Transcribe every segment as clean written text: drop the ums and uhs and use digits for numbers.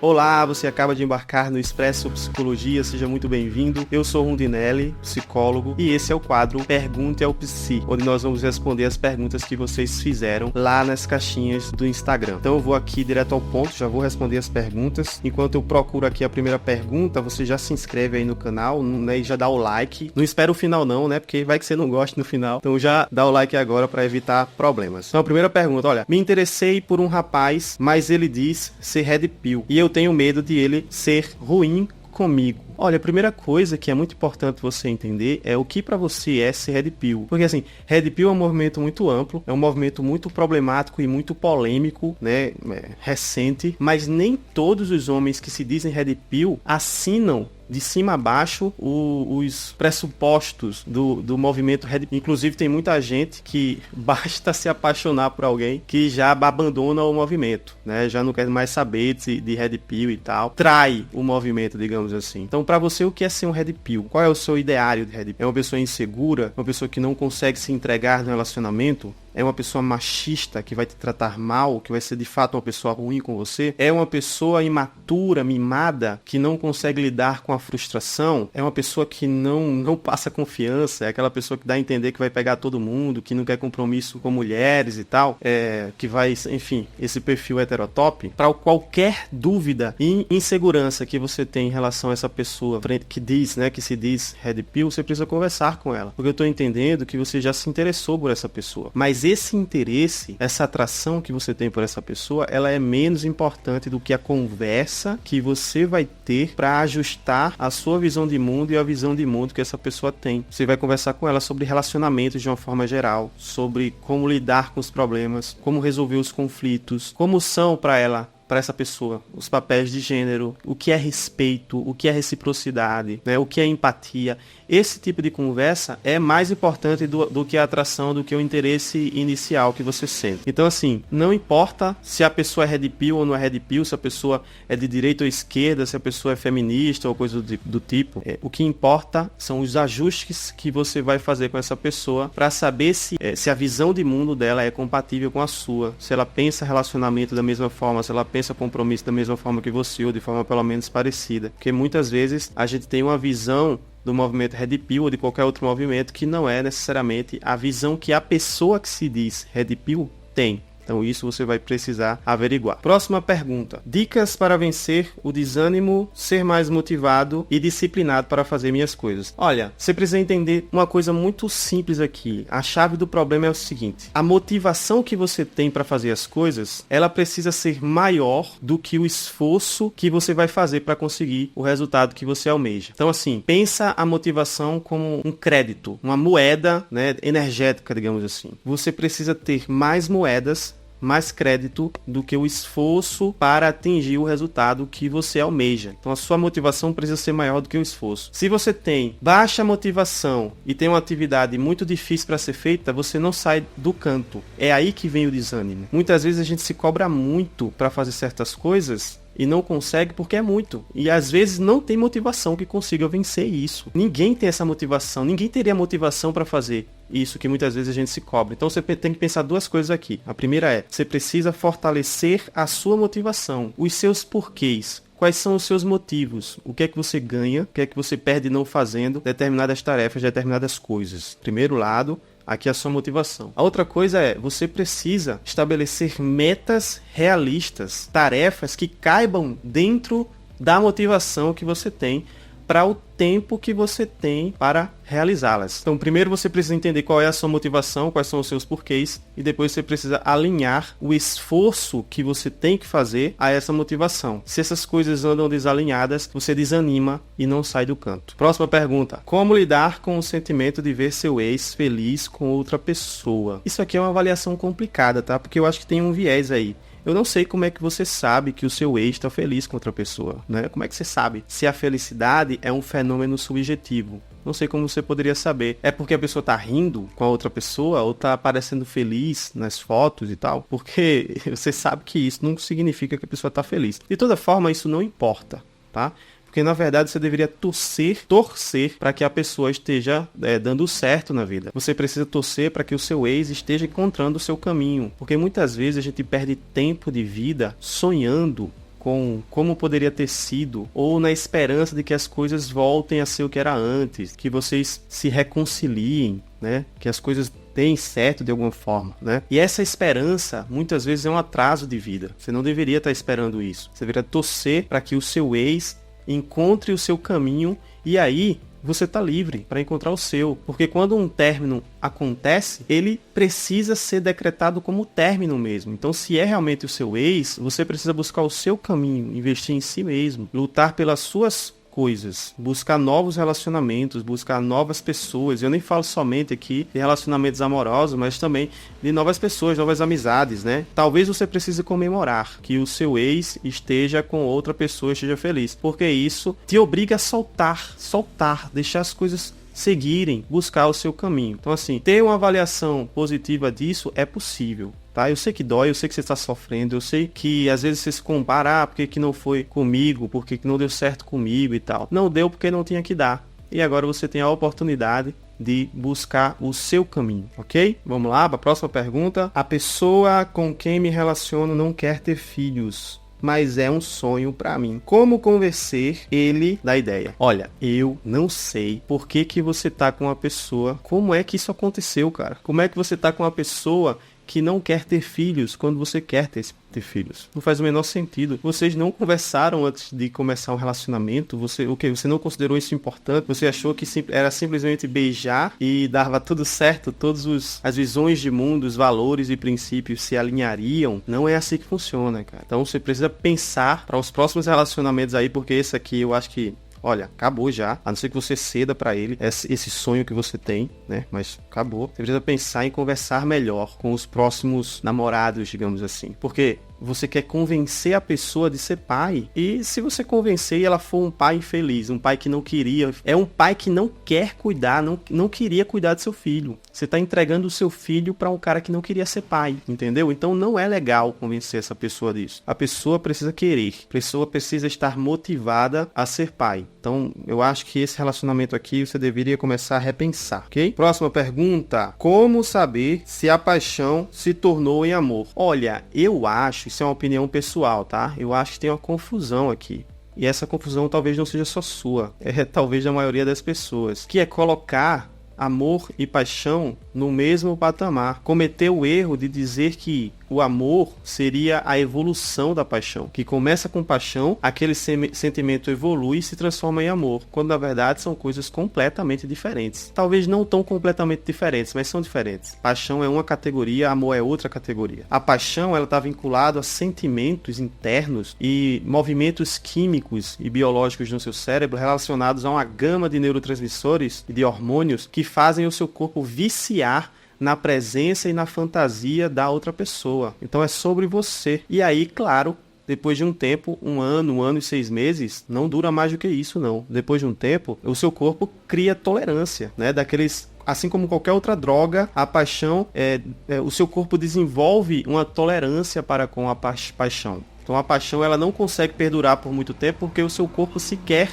Olá, você acaba de embarcar no Expresso Psicologia, seja muito bem-vindo. Eu sou Rondinelli, psicólogo, e esse é o quadro Pergunte ao Psi, onde nós vamos responder as perguntas que vocês fizeram lá nas caixinhas do Instagram. Então eu vou aqui direto ao ponto, já vou responder as perguntas. Enquanto eu procuro aqui a primeira pergunta, você já se inscreve aí no canal, né, e já dá o like. Não espera o final não, né, porque vai que você não gosta no final. Então já dá o like agora para evitar problemas. Então a primeira pergunta, olha, me interessei por um rapaz, mas ele diz ser red pill, e eu tenho medo de ele ser ruim comigo. Olha, a primeira coisa que é muito importante você entender é o que para você é ser red pill. Porque assim, red pill é um movimento muito amplo, é um movimento muito problemático e muito polêmico, né, recente, mas nem todos os homens que se dizem red pill assinam de cima a baixo os pressupostos do movimento Red Pill. Inclusive tem muita gente que basta se apaixonar por alguém que já abandona o movimento, né? Já não quer mais saber de Red Pill e tal. Trai o movimento, digamos assim. Então para você, o que é ser um Red Pill? Qual é o seu ideário de Red Pill? É uma pessoa insegura? Uma pessoa que não consegue se entregar no relacionamento? É uma pessoa machista que vai te tratar mal, que vai ser de fato uma pessoa ruim com você? É uma pessoa imatura, mimada, que não consegue lidar com a frustração? É uma pessoa que não passa confiança? É aquela pessoa que dá a entender que vai pegar todo mundo, que não quer compromisso com mulheres e tal? Que vai, enfim, esse perfil heterotop? Para qualquer dúvida e insegurança que você tem em relação a essa pessoa que se diz Red Pill, você precisa conversar com ela. Porque eu estou entendendo que você já se interessou por essa pessoa. Mas esse interesse, essa atração que você tem por essa pessoa, ela é menos importante do que a conversa que você vai ter para ajustar a sua visão de mundo e a visão de mundo que essa pessoa tem. Você vai conversar com ela sobre relacionamentos de uma forma geral, sobre como lidar com os problemas, como resolver os conflitos, como são para essa pessoa, os papéis de gênero, o que é respeito, o que é reciprocidade, né? O que é empatia. Esse tipo de conversa é mais importante do que a atração, do que o interesse inicial que você sente. Então, assim, não importa se a pessoa é red pill ou não é red pill, se a pessoa é de direita ou esquerda, se a pessoa é feminista ou coisa do tipo. O que importa são os ajustes que você vai fazer com essa pessoa para saber se a visão de mundo dela é compatível com a sua, se ela pensa relacionamento da mesma forma, se ela pensa compromisso da mesma forma que você, ou de forma pelo menos parecida. Porque muitas vezes a gente tem uma visão do movimento Red Pill ou de qualquer outro movimento que não é necessariamente a visão que a pessoa que se diz Red Pill tem. Então isso você vai precisar averiguar. Próxima pergunta. Dicas para vencer o desânimo, ser mais motivado e disciplinado para fazer minhas coisas. Olha, você precisa entender uma coisa muito simples aqui. A chave do problema é o seguinte. A motivação que você tem para fazer as coisas, ela precisa ser maior do que o esforço que você vai fazer para conseguir o resultado que você almeja. Então assim, pensa a motivação como um crédito, uma moeda, né, energética, digamos assim. Você precisa ter mais moedas, mais crédito do que o esforço para atingir o resultado que você almeja. Então a sua motivação precisa ser maior do que o esforço. Se você tem baixa motivação e tem uma atividade muito difícil para ser feita, você não sai do canto. É aí que vem o desânimo. Muitas vezes a gente se cobra muito para fazer certas coisas e não consegue porque é muito. E às vezes não tem motivação que consiga vencer isso. Ninguém tem essa motivação, ninguém teria motivação para fazer isso que muitas vezes a gente se cobra. Então você tem que pensar duas coisas aqui. A primeira é, você precisa fortalecer a sua motivação, os seus porquês. Quais são os seus motivos? O que é que você ganha? O que é que você perde não fazendo determinadas tarefas, determinadas coisas? Primeiro lado, aqui é a sua motivação. A outra coisa é, você precisa estabelecer metas realistas, tarefas que caibam dentro da motivação que você tem para o tempo que você tem para realizá-las. Então, primeiro você precisa entender qual é a sua motivação, quais são os seus porquês, e depois você precisa alinhar o esforço que você tem que fazer a essa motivação. Se essas coisas andam desalinhadas, você desanima e não sai do canto. Próxima pergunta. Como lidar com o sentimento de ver seu ex feliz com outra pessoa? Isso aqui é uma avaliação complicada, tá? Porque eu acho que tem um viés aí. Eu não sei como é que você sabe que o seu ex está feliz com outra pessoa, né? Como é que você sabe se a felicidade é um fenômeno subjetivo? Não sei como você poderia saber. É porque a pessoa tá rindo com a outra pessoa ou tá parecendo feliz nas fotos e tal? Porque você sabe que isso não significa que a pessoa tá feliz. De toda forma, isso não importa, tá? Porque na verdade você deveria torcer para que a pessoa esteja dando certo na vida. Você precisa torcer para que o seu ex esteja encontrando o seu caminho. Porque muitas vezes a gente perde tempo de vida sonhando com como poderia ter sido, ou na esperança de que as coisas voltem a ser o que era antes, que vocês se reconciliem, né? Que as coisas deem certo de alguma forma, né? E essa esperança, muitas vezes, é um atraso de vida. Você não deveria estar esperando isso. Você deveria torcer para que o seu ex encontre o seu caminho e aí você está livre para encontrar o seu. Porque quando um término acontece, ele precisa ser decretado como término mesmo. Então, se é realmente o seu ex, você precisa buscar o seu caminho, investir em si mesmo, lutar pelas suas coisas, buscar novos relacionamentos, buscar novas pessoas. Eu nem falo somente aqui de relacionamentos amorosos, mas também de novas pessoas, novas amizades, né? Talvez você precise comemorar que o seu ex esteja com outra pessoa, esteja feliz, porque isso te obriga a soltar, deixar as coisas seguirem, buscar o seu caminho. Então, assim, ter uma avaliação positiva disso é possível. Tá? Eu sei que dói, eu sei que você está sofrendo, eu sei que às vezes você se compara, por que não foi comigo, por que não deu certo comigo e tal. Não deu porque não tinha que dar. E agora você tem a oportunidade de buscar o seu caminho, ok? Vamos lá, para a próxima pergunta. A pessoa com quem me relaciono não quer ter filhos, mas é um sonho pra mim. Como convencer ele da ideia? Olha, eu não sei por que você tá com uma pessoa. Como é que isso aconteceu, cara? Como é que você tá com uma pessoa que não quer ter filhos quando você quer ter filhos? Não faz o menor sentido. Vocês não conversaram antes de começar um relacionamento? Você não considerou isso importante? Você achou que era simplesmente beijar e dava tudo certo? As visões de mundo, os valores e princípios se alinhariam? Não é assim que funciona, cara. Então você precisa pensar para os próximos relacionamentos aí, porque esse aqui eu acho que, olha, acabou já. A não ser que você ceda pra ele esse sonho que você tem, né? Mas acabou. Você precisa pensar em conversar melhor com os próximos namorados, digamos assim. Porque você quer convencer a pessoa de ser pai. E se você convencer e ela for um pai infeliz, um pai que não queria, é um pai que não quer cuidar, não queria cuidar do seu filho. Você está entregando o seu filho para um cara que não queria ser pai, entendeu? Então não é legal convencer essa pessoa disso. A pessoa precisa querer, a pessoa precisa estar motivada a ser pai. Então eu acho que esse relacionamento aqui você deveria começar a repensar, ok? Próxima pergunta. Como saber se a paixão se tornou em amor? Olha, eu acho, isso é uma opinião pessoal, tá? Eu acho que tem uma confusão aqui. E essa confusão talvez não seja só sua, é talvez da maioria das pessoas, que é colocar amor e paixão no mesmo patamar. Cometeu o erro de dizer que o amor seria a evolução da paixão, que começa com paixão, aquele sentimento evolui e se transforma em amor, quando na verdade são coisas completamente diferentes. Talvez não tão completamente diferentes, mas são diferentes. Paixão é uma categoria, amor é outra categoria. A paixão, ela está vinculada a sentimentos internos e movimentos químicos e biológicos no seu cérebro relacionados a uma gama de neurotransmissores e de hormônios que fazem o seu corpo viciar na presença e na fantasia da outra pessoa. Então é sobre você. E aí, claro, depois de um tempo, um ano e 6 meses, não dura mais do que isso, não. Depois de um tempo, o seu corpo cria tolerância, né? Assim como qualquer outra droga, a paixão, o seu corpo desenvolve uma tolerância para com a paixão. Então a paixão, ela não consegue perdurar por muito tempo porque o seu corpo sequer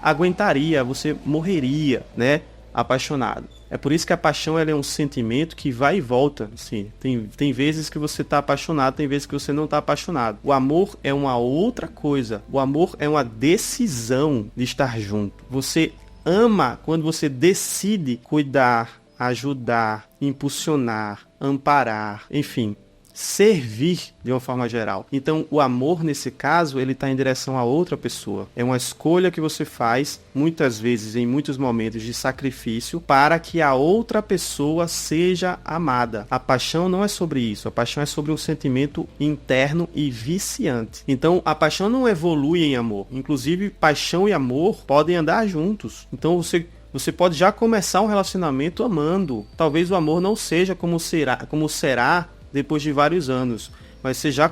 aguentaria, você morreria, né? Apaixonado. É por isso que a paixão, ela é um sentimento que vai e volta. Assim, tem vezes que você está apaixonado, tem vezes que você não está apaixonado. O amor é uma outra coisa. O amor é uma decisão de estar junto. Você ama quando você decide cuidar, ajudar, impulsionar, amparar, enfim, servir de uma forma geral. Então, o amor, nesse caso, ele está em direção a outra pessoa. É uma escolha que você faz, muitas vezes, em muitos momentos de sacrifício, para que a outra pessoa seja amada. A paixão não é sobre isso. A paixão é sobre um sentimento interno e viciante. Então, a paixão não evolui em amor. Inclusive, paixão e amor podem andar juntos. Então, você pode já começar um relacionamento amando. Talvez o amor não seja como será depois de vários anos, mas você já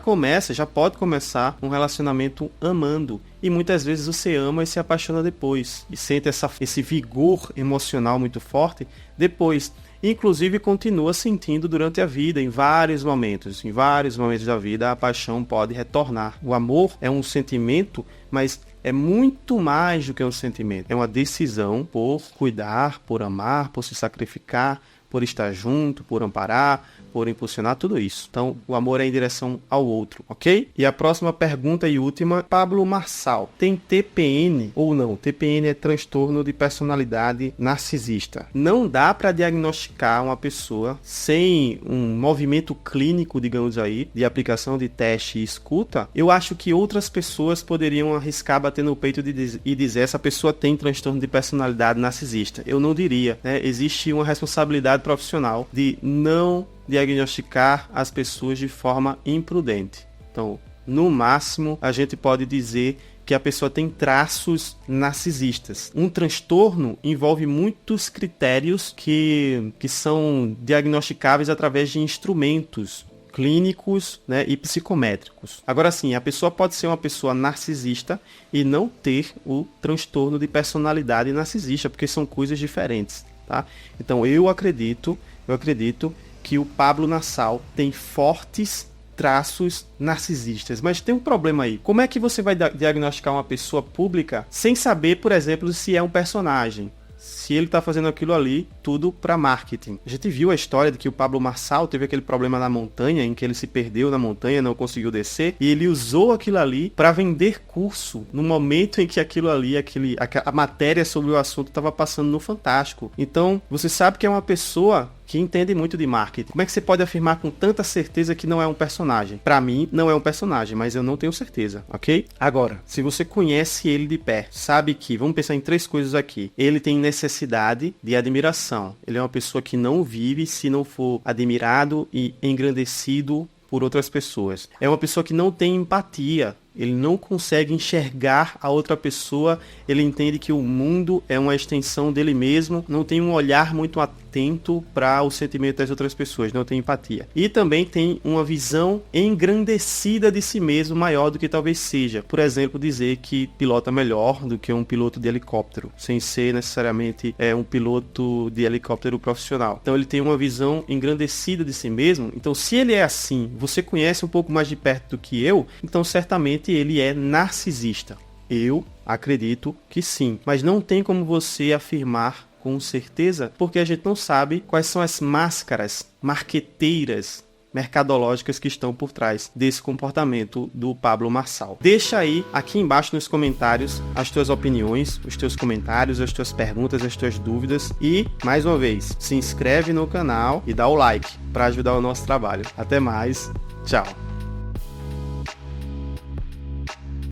pode começar um relacionamento amando, e muitas vezes você ama e se apaixona depois, e sente esse vigor emocional muito forte depois, inclusive continua sentindo durante a vida, em vários momentos da vida a paixão pode retornar. O amor é um sentimento, mas é muito mais do que um sentimento, é uma decisão por cuidar, por amar, por se sacrificar, por estar junto, por amparar, por impulsionar tudo isso. Então, o amor é em direção ao outro, ok? E a próxima pergunta e última, Pablo Marçal. Tem TPN ou não? TPN é transtorno de personalidade narcisista. Não dá para diagnosticar uma pessoa sem um movimento clínico, digamos aí, de aplicação de teste e escuta. Eu acho que outras pessoas poderiam arriscar bater no peito e dizer essa pessoa tem transtorno de personalidade narcisista. Eu não diria, né? Existe uma responsabilidade profissional de não diagnosticar as pessoas de forma imprudente. Então, no máximo, a gente pode dizer que a pessoa tem traços narcisistas. Um transtorno envolve muitos critérios que são diagnosticáveis através de instrumentos clínicos, né, e psicométricos. Agora sim, a pessoa pode ser uma pessoa narcisista e não ter o transtorno de personalidade narcisista, porque são coisas diferentes, tá? Então eu acredito que o Pablo Marçal tem fortes traços narcisistas. Mas tem um problema aí. Como é que você vai diagnosticar uma pessoa pública sem saber, por exemplo, se é um personagem? Se ele está fazendo aquilo ali, tudo para marketing. A gente viu a história de que o Pablo Marçal teve aquele problema na montanha, em que ele se perdeu na montanha, não conseguiu descer, e ele usou aquilo ali para vender curso, no momento em que aquilo ali, a matéria sobre o assunto estava passando no Fantástico. Então, você sabe que é uma pessoa que entende muito de marketing. Como é que você pode afirmar com tanta certeza que não é um personagem? Para mim, não é um personagem, mas eu não tenho certeza, ok? Agora, se você conhece ele de perto, sabe que, vamos pensar em 3 coisas aqui. Ele tem necessidade de admiração. Ele é uma pessoa que não vive se não for admirado e engrandecido por outras pessoas. É uma pessoa que não tem empatia. Ele não consegue enxergar a outra pessoa, ele entende que o mundo é uma extensão dele mesmo, não tem um olhar muito atento para o sentimento das outras pessoas, não tem empatia. E também tem uma visão engrandecida de si mesmo, maior do que talvez seja. Por exemplo, dizer que pilota melhor do que um piloto de helicóptero, sem ser necessariamente um piloto de helicóptero profissional. Então ele tem uma visão engrandecida de si mesmo. Então se ele é assim, você conhece um pouco mais de perto do que eu, então certamente ele é narcisista. Eu acredito que sim, mas não tem como você afirmar com certeza, porque a gente não sabe quais são as máscaras marqueteiras, mercadológicas que estão por trás desse comportamento do Pablo Marçal. Deixa aí, aqui embaixo nos comentários, as tuas opiniões, os teus comentários, as tuas perguntas, as tuas dúvidas e, mais uma vez, se inscreve no canal e dá o like para ajudar o nosso trabalho. Até mais, tchau!